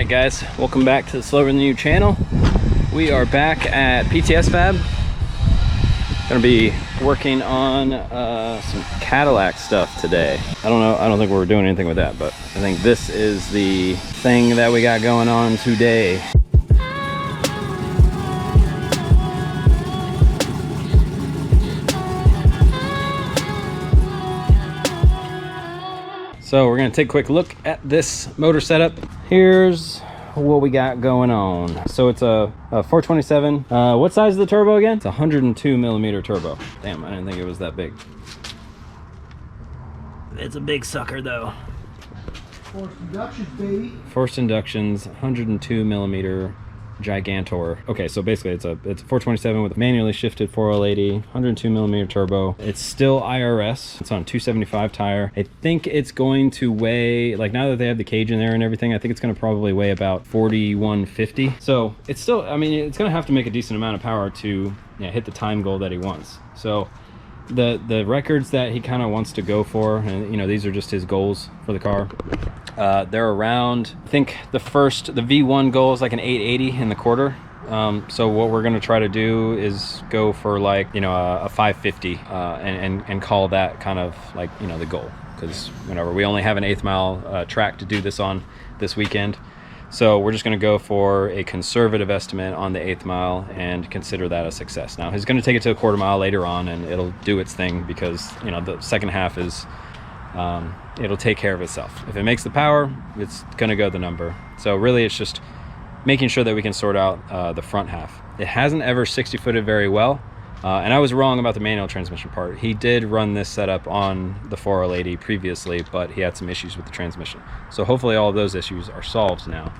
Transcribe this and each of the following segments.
Alright guys, welcome back to the Slower Than You channel. We are back at CTSV. Gonna be working on some Cadillac stuff today. I don't think we're doing anything with that, but I think this is the thing that we got going on today. So we're gonna take a quick look at this motor setup. Here's what we got going on. So it's a 427. What size is the turbo again? It's a 102 millimeter turbo. Damn, I didn't think it was that big. It's a big sucker though. Forced inductions, baby. Forced inductions, 102 millimeter Gigantor. Okay, so basically it's a 427 with a manually shifted 4L80, 102 millimeter turbo. It's still IRS. It's on 275 tire. I think it's going to weigh, like now that they have the cage in there and everything, I think it's going to probably weigh about 4150. So it's still, I mean, it's going to have to make a decent amount of power to hit the time goal that he wants. So the records that he kind of wants to go for, and these are just his goals for the car. They're around, I think the V1 goal is like an 880 in the quarter. So what we're going to try to do is go for like, a 550 and call that kind of like, the goal. Because whenever we only have an 1/8 mile track to do this on this weekend. So we're just going to go for a conservative estimate on the 1/8 mile and consider that a success. Now he's going to take it to a 1/4 mile later on and it'll do its thing because, the second half is, it'll take care of itself. If it makes the power, it's going to go the number. So really it's just making sure that we can sort out the front half. It hasn't ever 60-footed very well. And I was wrong about the manual transmission part. He did run this setup on the 4L80 previously, but he had some issues with the transmission. So hopefully all of those issues are solved now.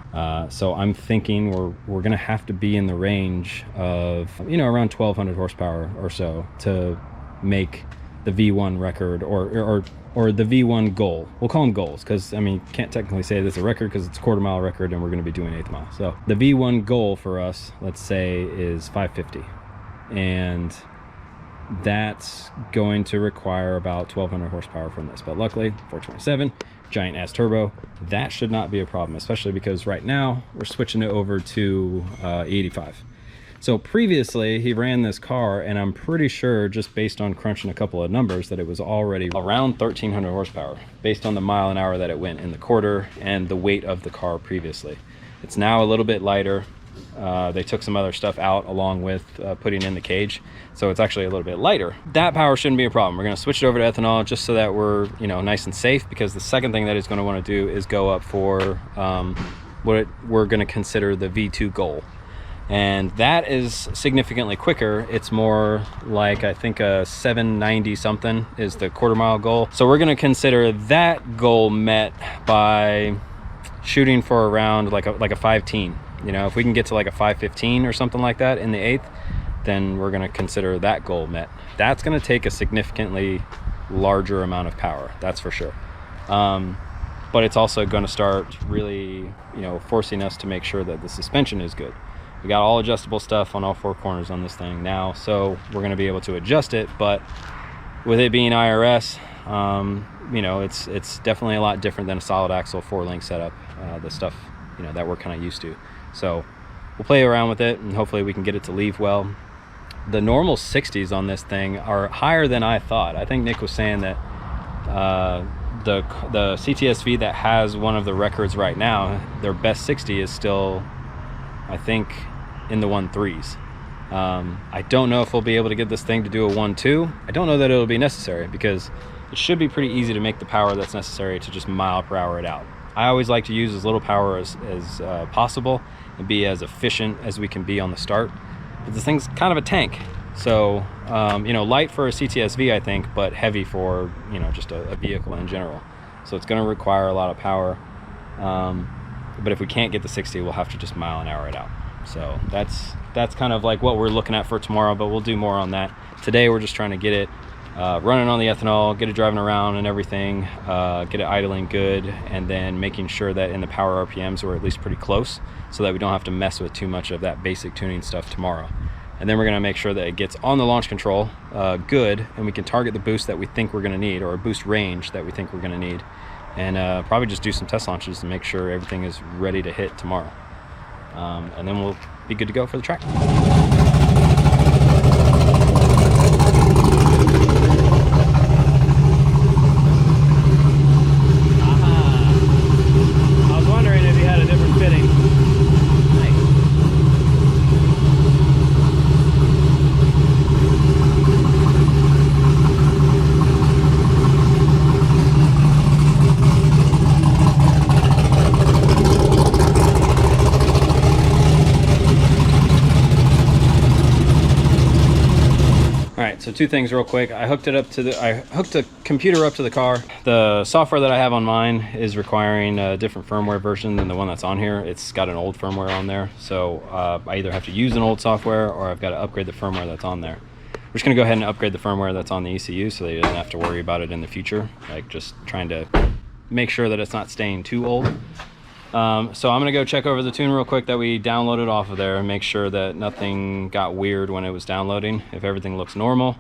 So I'm thinking we're gonna have to be in the range of, around 1200 horsepower or so to make the V1 record or the V1 goal. We'll call them goals because, I mean, can't technically say this is a record because it's a 1/4 mile record and we're gonna be doing 1/8 mile. So the V1 goal for us, let's say, is 550. And that's going to require about 1200 horsepower from this, but luckily 427 giant ass turbo, that should not be a problem, especially because right now we're switching it over to 85. So previously he ran this car and I'm pretty sure, just based on crunching a couple of numbers, that it was already around 1300 horsepower based on the mile an hour that it went in the quarter and the weight of the car previously. It's now a little bit lighter. They took some other stuff out along with putting in the cage, so it's actually a little bit lighter. That power shouldn't be a problem. We're going to switch it over to ethanol just so that we're nice and safe, because the second thing that he's going to want to do is go up for what we're going to consider the V2 goal, and that is significantly quicker. It's more like, I think, a 790 something is the 1/4 mile goal. So we're going to consider that goal met by shooting for around like a 5-teen. If we can get to like a 515 or something like that in the 1/8, then we're going to consider that goal met. That's going to take a significantly larger amount of power, that's for sure. But it's also going to start really, forcing us to make sure that the suspension is good. We got all adjustable stuff on all 4 corners on this thing now, so we're going to be able to adjust it. But with it being IRS, it's definitely a lot different than a solid axle 4-link setup, the stuff that we're kind of used to. So we'll play around with it and hopefully we can get it to leave well. The normal 60s on this thing are higher than I thought. I think Nick was saying that the CTSV that has one of the records right now, their best 60 is still, I think, in the 1.3s. I don't know if we'll be able to get this thing to do a 1.2. I don't know that it'll be necessary, because it should be pretty easy to make the power that's necessary to just mile per hour it out. I always like to use as little power as possible and be as efficient as we can be on the start. But this thing's kind of a tank. So, light for a CTSV, I think, but heavy for, just a vehicle in general. So it's going to require a lot of power. But if we can't get the 60, we'll have to just mile an hour it out. So that's kind of like what we're looking at for tomorrow, but we'll do more on that. Today we're just trying to get it running on the ethanol, get it driving around and everything, get it idling good, and then making sure that in the power RPMs we're at least pretty close, so that we don't have to mess with too much of that basic tuning stuff tomorrow. And then we're going to make sure that it gets on the launch control good, and we can target the boost that we think we're going to need, or a boost range that we think we're going to need, and probably just do some test launches to make sure everything is ready to hit tomorrow. And then we'll be good to go for the track. I was wondering if you had a different fitting. So two things real quick. I hooked the computer up to the car. The software that I have on mine is requiring a different firmware version than the one that's on here. It's got an old firmware on there. So I either have to use an old software or I've got to upgrade the firmware that's on there. We're just gonna go ahead and upgrade the firmware that's on the ECU so that you don't have to worry about it in the future. Like just trying to make sure that it's not staying too old. So I'm gonna go check over the tune real quick that we downloaded off of there and make sure that nothing got weird when it was downloading. If everything looks normal,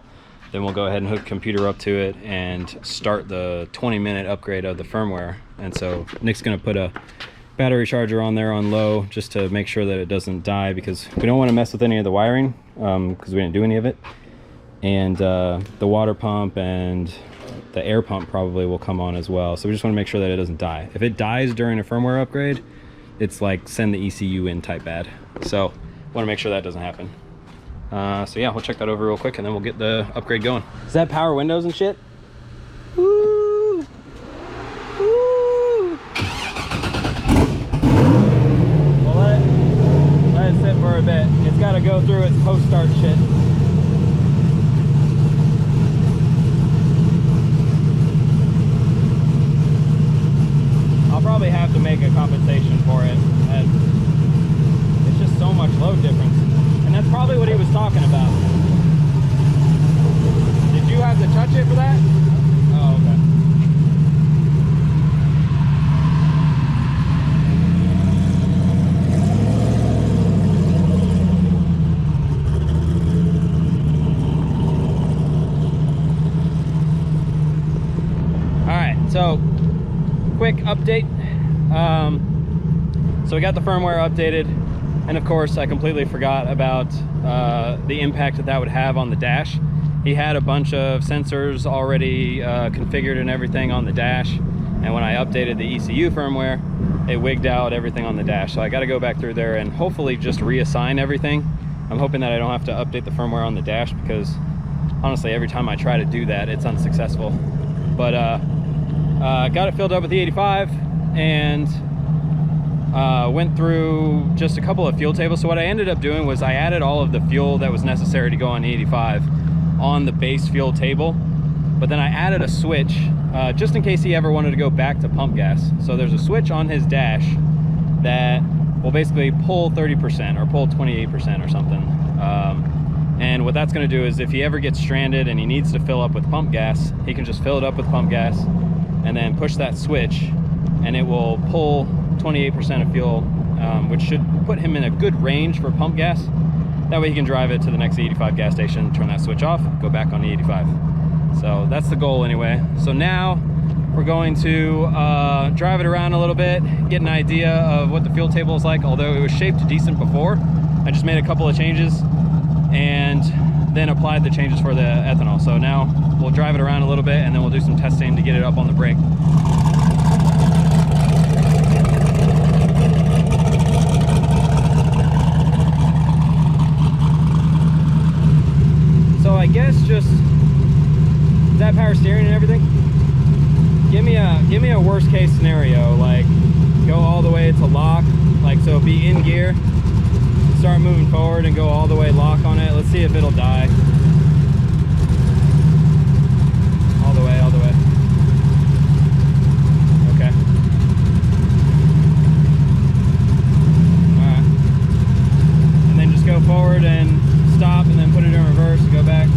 then we'll go ahead and hook the computer up to it and start the 20-minute upgrade of the firmware. And so Nick's gonna put a battery charger on there on low just to make sure that it doesn't die, because we don't want to mess with any of the wiring because we didn't do any of it. And the water pump and the air pump probably will come on as well. So we just want to make sure that it doesn't die. If it dies during a firmware upgrade, it's like send the ECU in type bad. So want to make sure that doesn't happen. So yeah, we'll check that over real quick and then we'll get the upgrade going. Does that power windows and shit? Woo! Woo! Well, let it sit for a bit. It's got to go through its post-start shit. Probably have to make a compensation for it, and it's just so much load difference, and that's probably what he was talking about. Did you have to touch it for that? Oh, okay. All right, so quick update. So we got the firmware updated, and of course I completely forgot about the impact that would have on the dash. He had a bunch of sensors already configured and everything on the dash, and when I updated the ECU firmware, it wigged out everything on the dash. So I got to go back through there and hopefully just reassign everything. I'm hoping that I don't have to update the firmware on the dash, because honestly every time I try to do that it's unsuccessful. But got it filled up with the 85 and went through just a couple of fuel tables. So what I ended up doing was I added all of the fuel that was necessary to go on the 85 on the base fuel table, but then I added a switch just in case he ever wanted to go back to pump gas. So there's a switch on his dash that will basically pull 30% or pull 28% or something. And what that's going to do is if he ever gets stranded and he needs to fill up with pump gas, he can just fill it up with pump gas and then push that switch, and it will pull 28% of fuel, which should put him in a good range for pump gas. That way he can drive it to the next 85 gas station, turn that switch off, go back on the 85. So that's the goal anyway. So now we're going to drive it around a little bit, get an idea of what the fuel table is like. Although it was shaped decent before, I just made a couple of changes and then applied the changes for the ethanol. So now we'll drive it around a little bit and then we'll do some testing to get it up on the brake. So I guess just, is that power steering and everything? Give me a worst case scenario, like go all the way to lock, like so be in gear, start moving forward and go all the way lock on it. Let's see if it'll die. All the way, all the way. Okay. Alright. And then just go forward and stop and then put it in reverse and go back.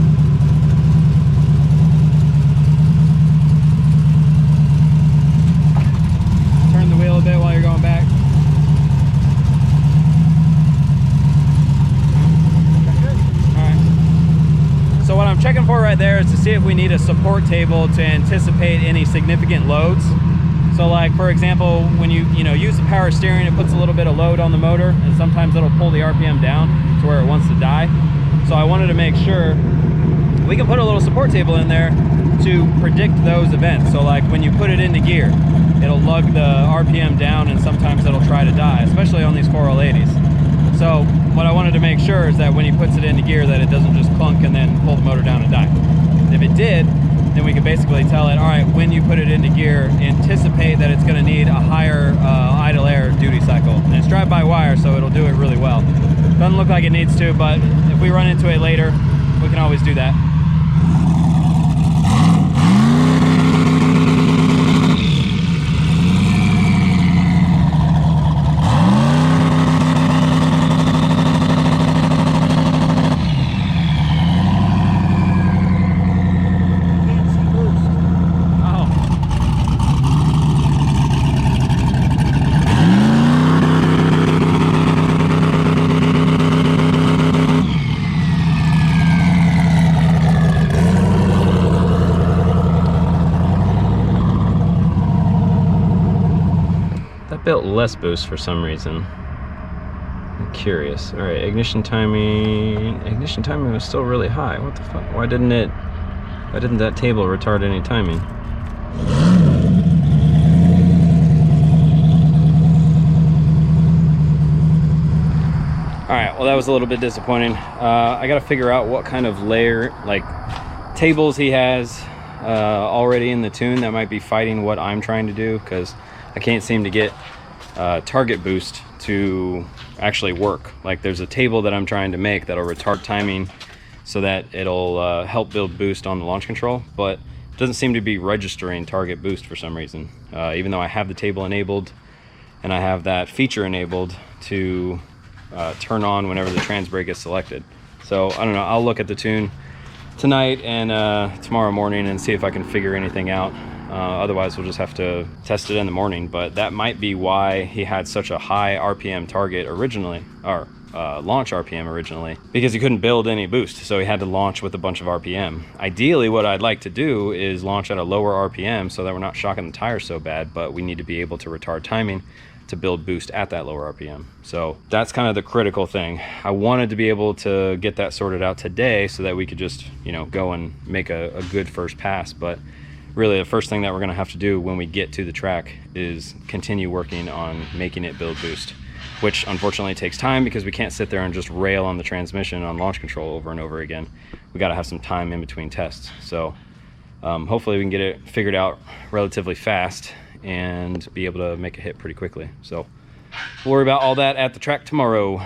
Turn the wheel a bit while you're going back. So what I'm checking for right there is to see if we need a support table to anticipate any significant loads. So like, for example, when you use the power steering, it puts a little bit of load on the motor, and sometimes it'll pull the RPM down to where it wants to die. So I wanted to make sure we can put a little support table in there to predict those events. So like when you put it into gear, it'll lug the RPM down, and sometimes it'll try to die, especially on these 4L80s. So what I wanted to make sure is that when he puts it into gear, that it doesn't just clunk and then pull the motor down and die. If it did, then we could basically tell it, all right, when you put it into gear, anticipate that it's going to need a higher idle air duty cycle. And it's drive-by-wire, so it'll do it really well. Doesn't look like it needs to, but if we run into it later, we can always do that. Built less boost for some reason. I'm curious. All right, ignition timing was still really high. What the fuck? Why didn't that table retard any timing? All right, well, that was a little bit disappointing. I got to figure out what kind of layer, like tables he has already in the tune that might be fighting what I'm trying to do, because I can't seem to get target boost to actually work. Like there's a table that I'm trying to make that'll retard timing so that it'll help build boost on the launch control, but it doesn't seem to be registering target boost for some reason, even though I have the table enabled and I have that feature enabled to turn on whenever the trans brake is selected. So I don't know, I'll look at the tune tonight and tomorrow morning and see if I can figure anything out. Otherwise we'll just have to test it in the morning, but that might be why he had such a high RPM target originally, or launch RPM originally, because he couldn't build any boost, so he had to launch with a bunch of RPM. Ideally what I'd like to do is launch at a lower RPM so that we're not shocking the tires so bad, but we need to be able to retard timing to build boost at that lower RPM. So that's kind of the critical thing. I wanted to be able to get that sorted out today so that we could just, go and make a good first pass, but really the first thing that we're going to have to do when we get to the track is continue working on making it build boost, which unfortunately takes time because we can't sit there and just rail on the transmission on launch control over and over again. We got to have some time in between tests. So hopefully we can get it figured out relatively fast and be able to make a hit pretty quickly. So we'll worry about all that at the track tomorrow.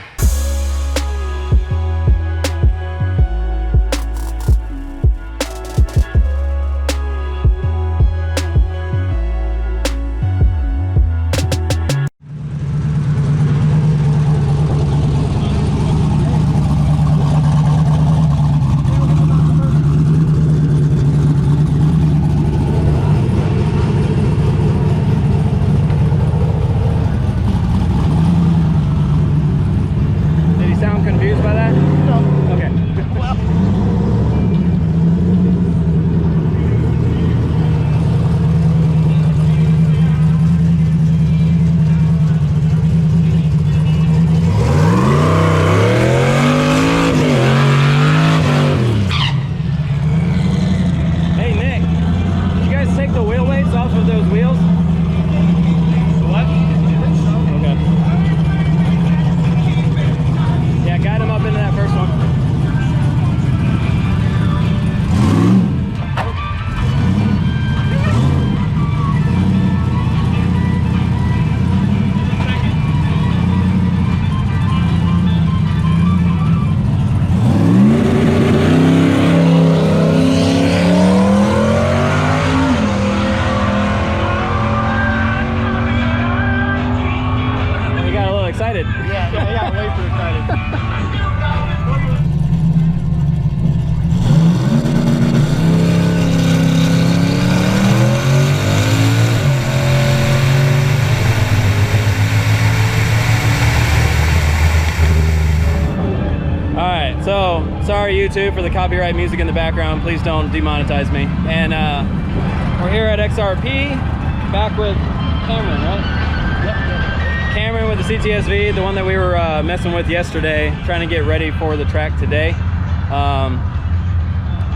So, sorry YouTube for the copyright music in the background. Please don't demonetize me. And we're here at XRP, back with Cameron, right? Yep. Cameron with the CTSV, the one that we were messing with yesterday, trying to get ready for the track today.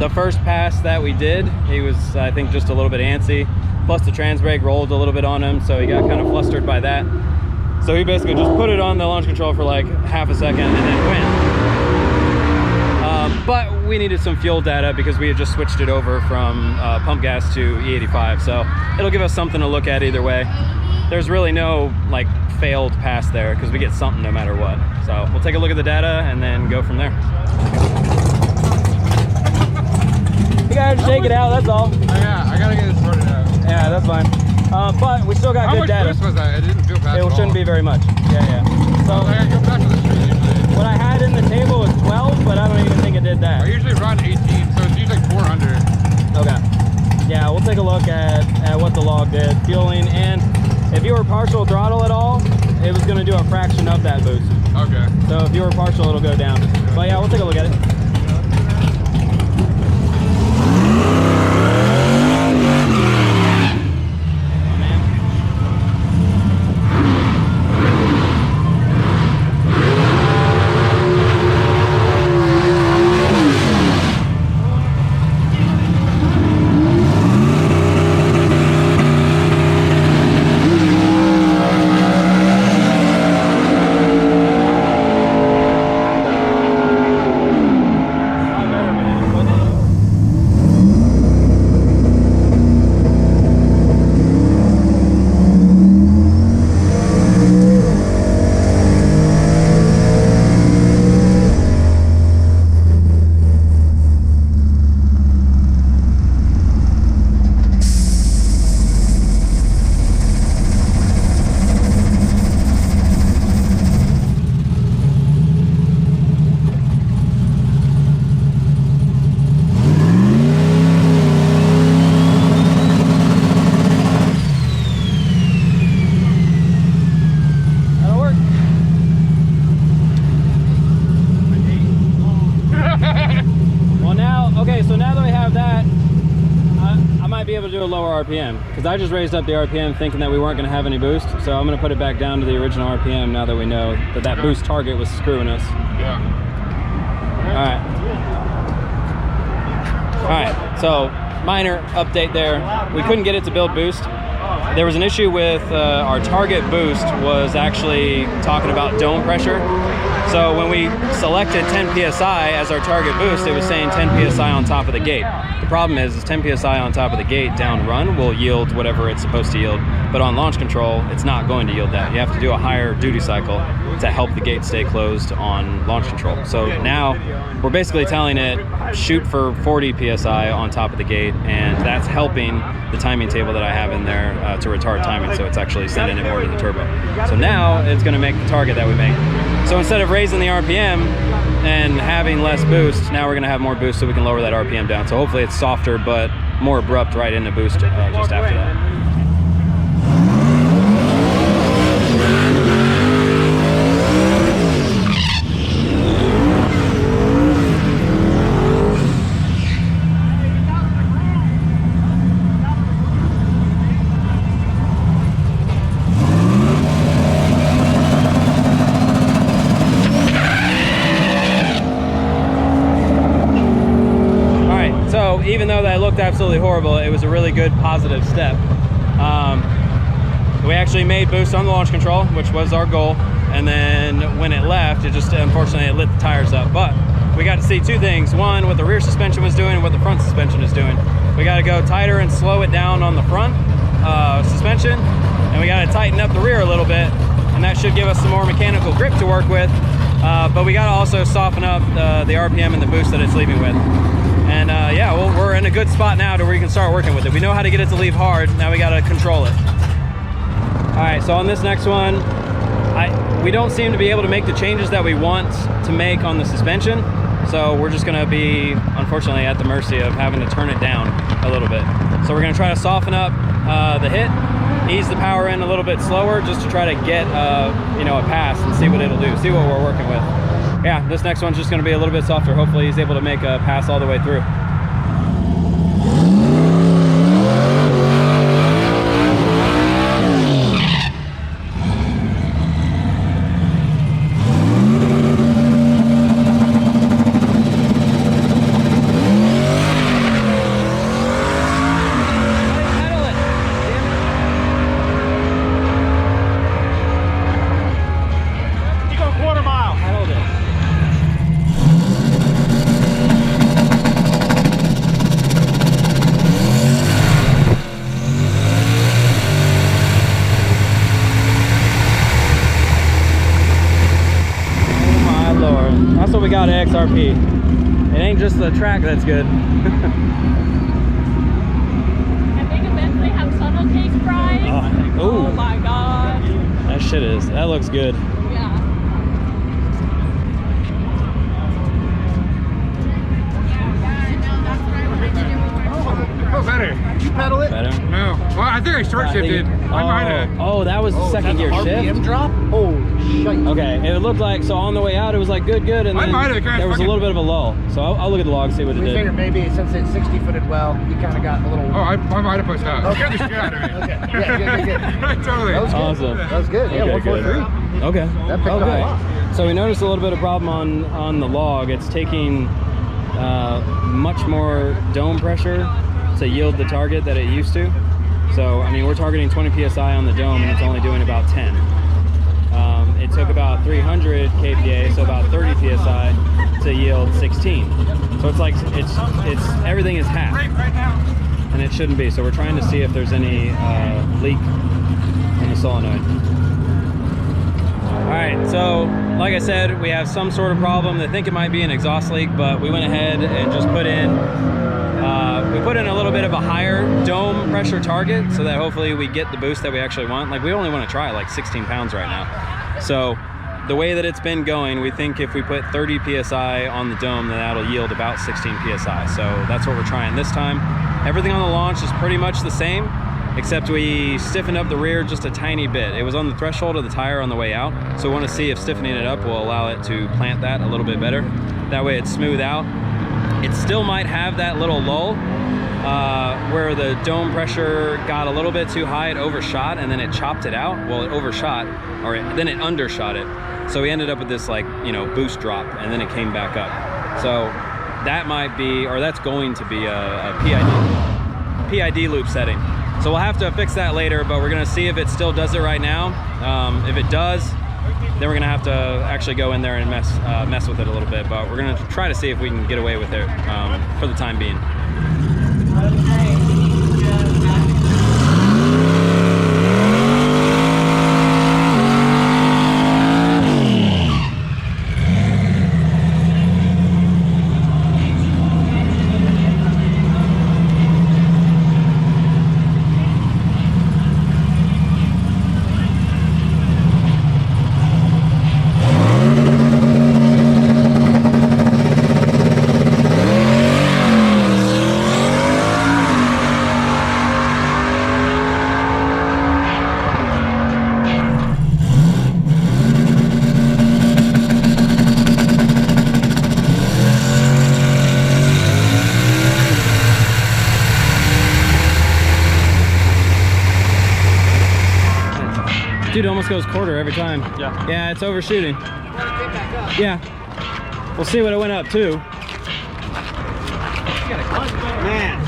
The first pass that we did, he was, I think, just a little bit antsy. Plus the trans brake rolled a little bit on him, so he got kind of flustered by that. So he basically just put it on the launch control for like half a second and then went. But we needed some fuel data because we had just switched it over from pump gas to E85. So it'll give us something to look at either way. There's really no like failed pass there because we get something no matter what. So we'll take a look at the data and then go from there. You gotta take it out, that's all. Yeah, I gotta get it sorted out. Yeah, that's fine. But we still got good data. How much boost was that? It didn't feel fast. It shouldn't be very much. Yeah. So I gotta go back to the street usually. what I had in the table was 12, but I don't even think it did that. I usually run 18, so it's usually like 400. Okay. Yeah, we'll take a look at what the log did, fueling, and if you were partial throttle at all, it was going to do a fraction of that boost. Okay. So if you were partial, it'll go down. But yeah, we'll take a look at it. RPM because I just raised up the RPM thinking that we weren't going to have any boost, so I'm going to put it back down to the original RPM now that we know that that boost target was screwing us. Yeah. All right, so minor update there. We couldn't get it to build boost. There was an issue with our target boost was actually talking about dome pressure. So when we selected 10 psi as our target boost, it was saying 10 psi on top of the gate. The problem is 10 psi on top of the gate down run will yield whatever it's supposed to yield, but on launch control, it's not going to yield that. You have to do a higher duty cycle to help the gate stay closed on launch control. So now we're basically telling it shoot for 40 psi on top of the gate, and that's helping the timing table that I have in there to retard timing, so it's actually sending it more to the turbo. So now it's going to make the target that we make. So instead of raising the RPM and having less boost, now we're going to have more boost so we can lower that RPM down. So hopefully it's softer but more abrupt right into boost just after that. Even though that looked absolutely horrible, it was a really good positive step. We actually made boost on the launch control, which was our goal, and then when it left, it just unfortunately it lit the tires up. But we got to see two things: one, what the rear suspension was doing and what the front suspension is doing. We got to go tighter and slow it down on the front suspension, and we got to tighten up the rear a little bit, and that should give us some more mechanical grip to work with. But we got to also soften up the RPM and the boost that it's leaving with. And yeah, well, we're in a good spot now to where we can start working with it. We know how to get it to leave hard. Now we got to control it. All right, so on this next one, we don't seem to be able to make the changes that we want to make on the suspension. So we're just going to be, unfortunately, at the mercy of having to turn it down a little bit. So we're going to try to soften up the hit, ease the power in a little bit slower, just to try to get you know, a pass and see what it'll do, see what we're working with. Yeah, this next one's just going to be a little bit softer. Hopefully he's able to make a pass all the way through. out an XRP. It ain't just the track that's good. I think eventually have funnel cake fries. Oh, Oh my god. that looks good. Yeah. I feel better. You pedal it? Better? No. Well, I think I short shifted. I might have. Oh, that was the second gear shift? drop? Oh, shite. Okay, it looked like, so on the way out it was like good, and I then might have, there was a little bit of a lull. So I'll look at the log, see what it We did. figured maybe since it's 60-footed well, you kind of got a little... Oh, I might have pushed out. Okay. Scared the shit out of me. Okay. Yeah, good. Totally. That was good. Awesome. That was good. Yeah, Okay, 143. Okay. That picked up a lot. So we noticed a little bit of problem on the log. It's taking much more dome pressure to yield the target that it used to. So, I mean, we're targeting 20 PSI on the dome and it's only doing about 10. It took about 300 kPa, so about 30 PSI to yield 16. So it's like, it's everything is half. And it shouldn't be. So we're trying to see if there's any leak in the solenoid. All right, so like I said, we have some sort of problem. They think it might be an exhaust leak, but we went ahead and just put in a little bit of a higher dome pressure target so that hopefully we get the boost that we actually want. Like, we only want to try like 16 pounds right now. So the way that it's been going, we think if we put 30 PSI on the dome, then that'll yield about 16 PSI. So that's what we're trying this time. Everything on the launch is pretty much the same, except we stiffened up the rear just a tiny bit. It was on the threshold of the tire on the way out. So we want to see if stiffening it up will allow it to plant that a little bit better. That way it's smooth out. It still might have that little lull where the dome pressure got a little bit too high, it overshot, and then it chopped it out. Well, it overshot, then it undershot it. So we ended up with this, like, you know, boost drop, and then it came back up. So that might be, or that's going to be a PID loop setting. So we'll have to fix that later, but we're gonna see if it still does it right now. If it does, then we're gonna have to actually go in there and mess with it a little bit, but we're gonna try to see if we can get away with it for the time being. Dude, almost goes quarter every time. Yeah. Yeah, it's overshooting. Yeah. We'll see what it went up to. Man.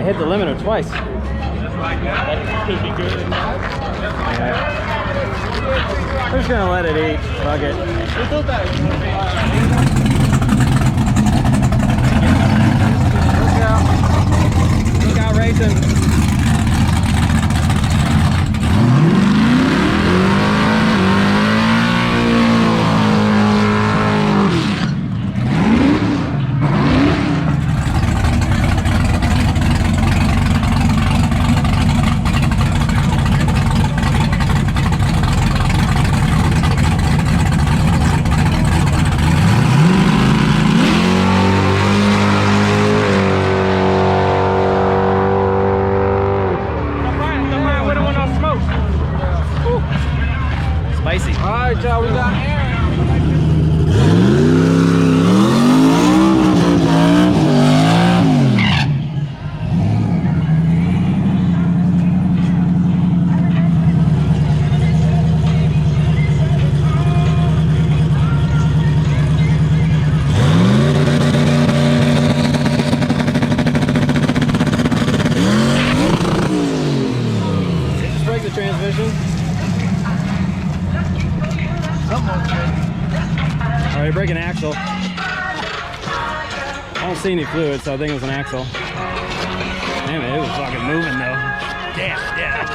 Hit the limiter twice. That could be good. Yeah. We're just gonna let it eat. Fuck it. Look out, racing. Spicy. All right, y'all, we got air. transmission? All right, breaking axle. I don't see any fluid, so I think it was an axle. Damn it, it was fucking moving though. Damn, yeah.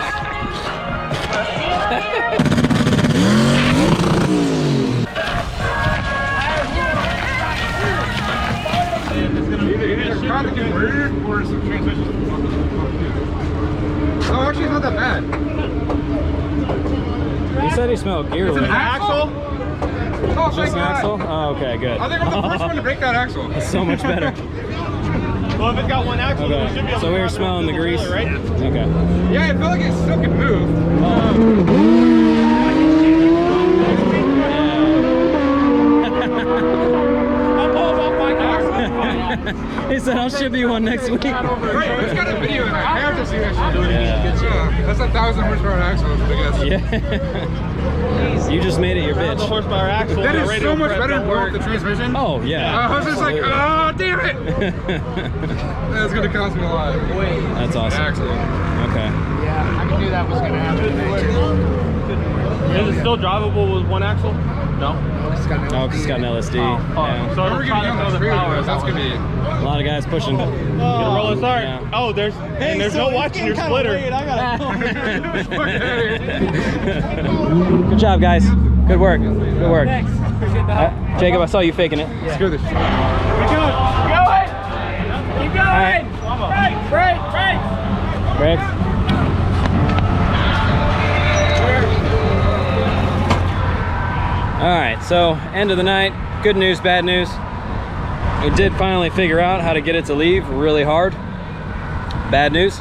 Or some transmission. Oh, actually, it's not that bad. You said he smelled gear. It's an leak. axle? Oh, Just thank an God. axle? Oh, okay, good. I think I'm the first one to break that axle. It's so much better. Well, if it's got one axle, then it should be Okay, able so to we were drive it smelling the through grease. trailer, right? Okay. Yeah, I feel like it still can move. I'm pulling off my axle. He said I'll ship you one next week. Right, it's got a video in it. I have to see that shit. Yeah. That's 1,000 horsepower axle, I guess. Yeah. You just made it your The bitch. horsepower axle. That the is radio so much prep better don't than work. the transmission. Oh yeah. I was just like, oh, damn it. That's gonna cost me a lot. That's awesome. Axle. Okay. Yeah, I knew that was gonna happen today too. Is it still drivable with one axle? No. It's got Oh, 'cause it's got an LSD. Oh, Yeah. so We're we're gonna trying to get throw on the the power. trailer. That's gonna be. A lot of guys pushing. Get a rolling start. Yeah. Oh, there's no watching your splitter. Good job, guys. Good work. Good work. Thanks. Jacob, I saw you faking it. Screw this shit. Keep going. Keep going. All right. Break. Brakes. All right, so end of the night. Good news, bad news. We did finally figure out how to get it to leave really hard. Bad news,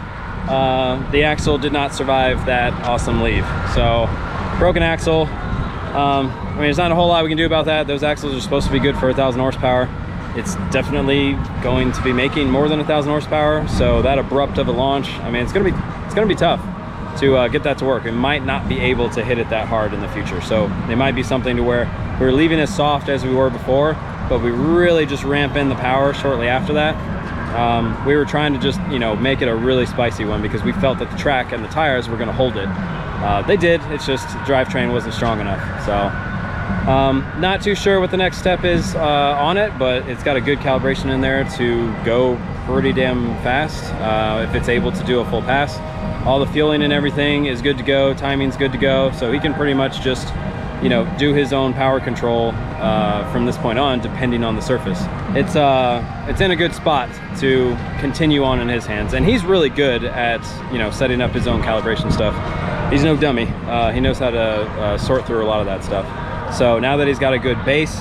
the axle did not survive that awesome leave. So broken axle. I mean, there's not a whole lot we can do about that. Those axles are supposed to be good for 1,000 horsepower. It's definitely going to be making more than 1,000 horsepower. So that abrupt of a launch, I mean, it's gonna be tough to get that to work. We might not be able to hit it that hard in the future. So it might be something to where we're leaving as soft as we were before, but we really just ramp in the power shortly after that. We were trying to just, make it a really spicy one because we felt that the track and the tires were gonna hold it. They did, it's just drivetrain wasn't strong enough. So not too sure what the next step is on it, but it's got a good calibration in there to go pretty damn fast if it's able to do a full pass. All the fueling and everything is good to go, timing's good to go, so he can pretty much just do his own power control from this point on, depending on the surface. It's in a good spot to continue on in his hands, and he's really good at setting up his own calibration stuff. He's no dummy. He knows how to sort through a lot of that stuff. So now that he's got a good base,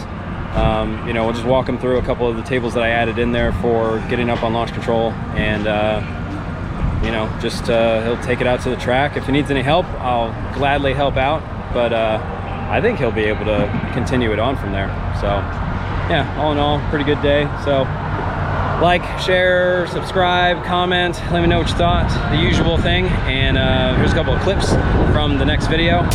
we'll just walk him through a couple of the tables that I added in there for getting up on launch control, and he'll take it out to the track. If he needs any help, I'll gladly help out, but I think he'll be able to continue it on from there. So yeah, all in all, pretty good day. So like, share, subscribe, comment, let me know what you thought, the usual thing. And here's a couple of clips from the next video.